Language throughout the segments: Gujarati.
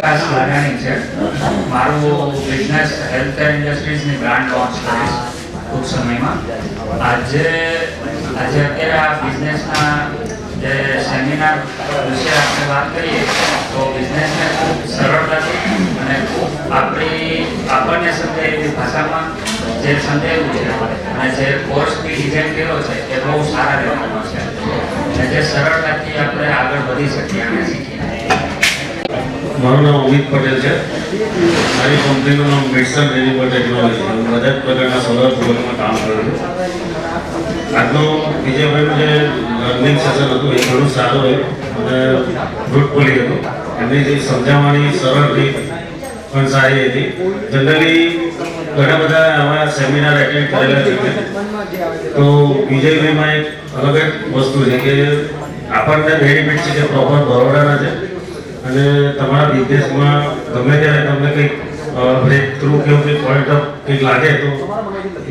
ખાસ લાગણી છે. મારું બિઝનેસ હેલ્થ એન્ડ ઇન્ડસ્ટ્રીઝની બ્રાન્ડ લોન્ચ કરીશ ટૂંક સમયમાં. આજે અત્યારે આ બિઝનેસના જે સેમિનાર વિશે આપણે વાત કરીએ તો બિઝનેસને ખૂબ સરળતાથી અને ખૂબ આપણને સમજાય એવી ભાષામાં જે સમજાવ્યું છે અને જે કોર્સ બી ડિઝાઇન કર્યો છે એ બહુ સારા લેવલનો છે અને જે સરળતાથી આપણે આગળ વધી શકીએ અને શીખીએ. મારું નામ અમિત પટેલ છે. મારી કંપનીનું નામ મિડસન રિન્યુએબલ ટેકનોલોજી. હું બધા જ પ્રકારના સોલર પ્રોજેક્ટમાં કામ કરું છું. આજનો વિજયભાઈનું જે લર્નિંગ સેશન હતું એ ઘણું સારું અને ફ્રૂટફુલી હતું. એમની જે સમજાવવાની સરળ રીત પણ સારી હતી. જનરલી ઘણા બધા આવા સેમિનાર એટેન્ડ કરેલા છે. તો વિજયભાઈમાં એક અલગ જ વસ્તુ છે કે આપણને બેનિફિટ છે કે પ્રોપર બરોડાના છે અને તમારા બિઝનેસમાં ગમે ત્યારે તમને કંઈક બ્રેક થ્રુ કે કંઈક પોઈન્ટ ઓફ કંઈક લાગે તો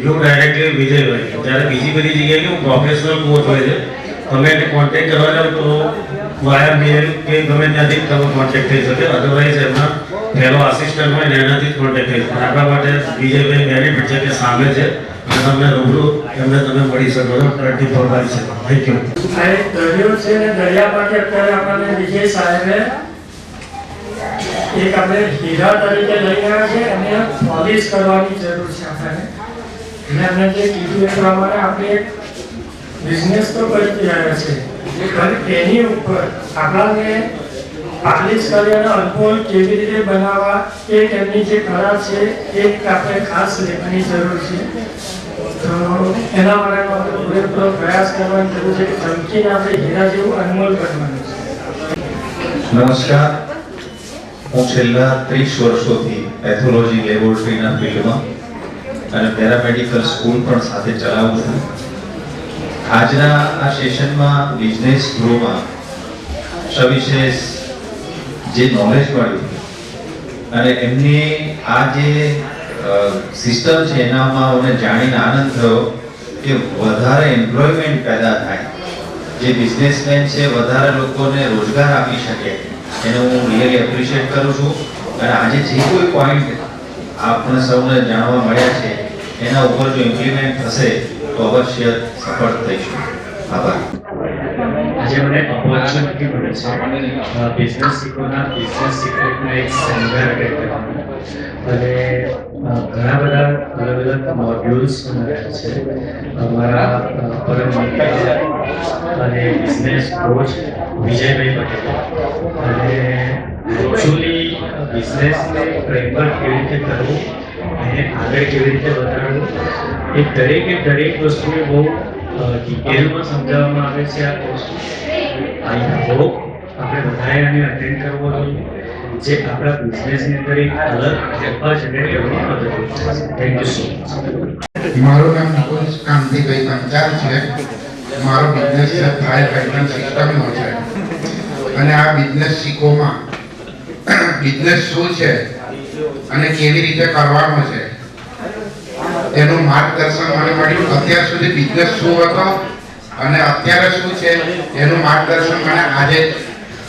યુ ડાયરેક્ટલી વિજયભાઈ. જ્યારે બીજી બધી જગ્યાએ કેવું પ્રોફેશનલ કોચ હોય છે, તમે એને કોન્ટેક્ટ કરવા જાઓ તો વાયા મેલ કે ગમે ત્યાંથી તમે કોન્ટેક્ટ થઈ શકે. અધરવાઇઝ એમના ફેલો આસિસ્ટન્ટ હોય ને એનાથી જ કોન્ટેક્ટ થઈ શકે. આપણા માટે વિજયભાઈ બેનિફિટ છે કે સામે છે અને તમને રૂબરૂ એમને તમે મળી શકો છો 24/7. Thank you. દરિયો છે ને દરિયા માટે અત્યારે આપણને વિજય સાહેબે એક આપણે હીરા તરીકે લઈ આવ્યા છે અને પોલિશ કરવાની જરૂર છે આપણને. અને આપણે જે કીધું એ પ્રમાણે આપણે એક બિઝનેસ તો કરી રહ્યા છે પણ એની ઉપર આપણને પાલિશ કરી અને અલ્કોહોલ કેવી રીતે બનાવવા એ તેમની જે કળા છે એ આપણે ખાસ લેવાની જરૂર છે. તો એના માટે આપણે પૂરેપૂરો પ્રયાસ કરવાની જરૂર છે કે ચમકીને આપણે હીરા જેવું અનમોલ બનવાનું છે. નમસ્કાર. હું છેલ્લા 30 વર્ષોથી પેથોલોજી લેબોરેટરીના ફિલ્ડમાં અને પેરામેડિકલ સ્કૂલ પણ સાથે ચલાવું છું. આજના આ સેશનમાં બિઝનેસ ગ્રોમાં સવિશેષ જે નોલેજ મળ્યું અને એમની આ જે સિસ્ટમ છે એનામાં મને જાણીને આનંદ થયો કે વધારે એમ્પ્લોયમેન્ટ પેદા થાય, જે બિઝનેસમેન છે વધારે લોકોને રોજગાર આપી શકે એને હું રિયલી એપ્રિશિએટ કરું છું. અને આજે જે કોઈ પોઈન્ટ આપણે સૌને જાણવા મળ્યા છે એના ઉપર જો ઇમ્પ્લિમેન્ટ થશે તો અવશ્ય સફળ થઈશું. આભાર. આજે મને ઓપોર્ચ્યુનિટી મળે છે બિઝનેસ સિક્યોરના બિઝનેસ સિક્યોરના એક સેમિનાર અટેન્ડ કરવાનો અને ઘણા બધા અલગ અલગ મોડ્યુલ્સ પણ રહ્યા છે. અમારા પરમ મિત્ર અને બિઝનેસ કોચ વિજયભાઈ પટેલ અને એકચ્યુઅલી બિઝનેસને ફ્રેમવર્ક કેવી રીતે કરવું અને આગળ કેવી રીતે વધારવું એ દરેક વસ્તુને બહુ ડિટેલમાં સમજાવવામાં આવે છે આ કોર્સ. આઈ હોપ આપણે બધાએ આને અટેન્ડ કરવો જોઈએ, જે આપણા બિઝનેસની અંદર એક અલગ ડબ્બા જનરેટ કરવામાં મદદ કરશે. Thank you so much. મારું નામ નિકુંજ કામતીભાઈ પંચાલ છે. મારો બિઝનેસ છે ફાયર હાઇડ્રન્ટ સિસ્ટમનો છે અને આ બિઝનેસ શીખોમાં બિઝનેસ શું છે અને કેવી રીતે કરવાનો છે એનું માર્ગદર્શન મને મળ્યું. અત્યાર સુધી બિઝનેસ શું હતો અને અત્યારે શું છે એનું માર્ગદર્શન મને આજે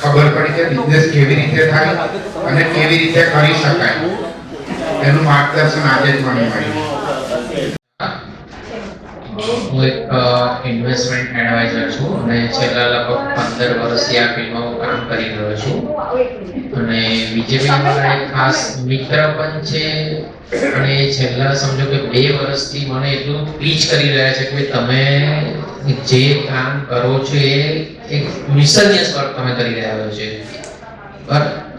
ખબર પડી કે બિઝનેસ કેવી રીતે થાય અને કેવી રીતે કરી શકાય એનું માર્ગદર્શન આજે જ મને મળ્યું. હું એક ઇન્વેસ્ટમેન્ટ એડવાઇઝર છું અને છેલ્લા લગભગ 15 વર્ષથી આ ફિલ્ડમાં કામ કરી રહ્યો છું. અને વિજયભાઈ મારા એક ખાસ મિત્ર પણ છે અને છેલ્લા સમજો કે 2 વર્ષથી મને એટલું પીચ કરી રહ્યા છે કે તમે જે કામ કરો છો એ એક મિશનિયસ વર્ક તમે કરી રહ્યા છો.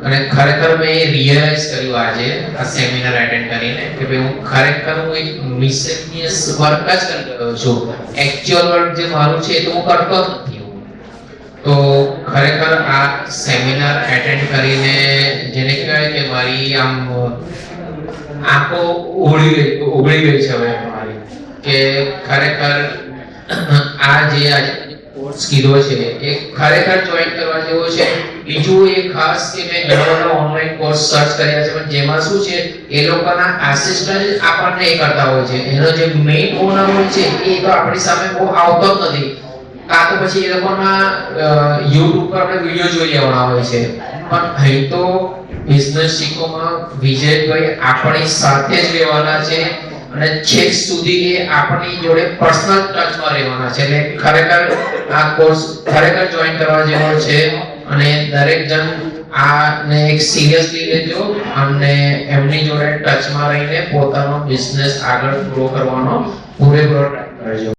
અને ખરેખર મેં એ રિયલાઇઝ કર્યું આજે આ સેમિનાર એટેન્ડ કરીને કે ભાઈ હું ખરેખર એક મિશનિયસ વર્ક જ કરી રહ્યો છું. એકચ્યુઅલ વર્ક જે મારું છે એ તો હું કરતો જ નથી. તો ખરેખર આ સેમિનાર એટેન્ડ કરીને જેને કહેવાય કે મારી આમ આંખો ઉઘડી ગઈ છે હવે મારી કે ખરેખર આ જે આજે કોર્સ કીધો છે એ ખરેખર જોઈન કરવા જેવો છે. બીજું એ ખાસ કે મેં ઘણા ઓનલાઈન કોર્સ સર્ચ કર્યા છે પણ જેમાં શું છે એ લોકોના આસિસ્ટન્ટ આપણને એ કરતા હોય છે, એનો જે મેઇન ઓનર હોય છે એ તો આપણી સામે બહુ આવતો જ નથી. કાં તો પછી એ લોકોના YouTube પર આપણે વિડીયો જોઈ લેવાના હોય છે પણ અહીં તો બિઝનેસ શીખોમાં વિજયભાઈ આપણી સાથે જ રહેવાના છે અને છેક સુધી એ આપણી જોડે પર્સનલ ટચમાં રહેવાના છે. એટલે ખરેખર આ કોર્સ ખરેખર જોઈન કરવા જેવો છે અને દરેક જણ આને એક સિરિયસલી લેજો અને એમની જોડે ટચમાં રહીને પોતાનો બિઝનેસ આગળ ગ્રો કરવાનો પૂરેપૂરો ટ્રાય કરજો.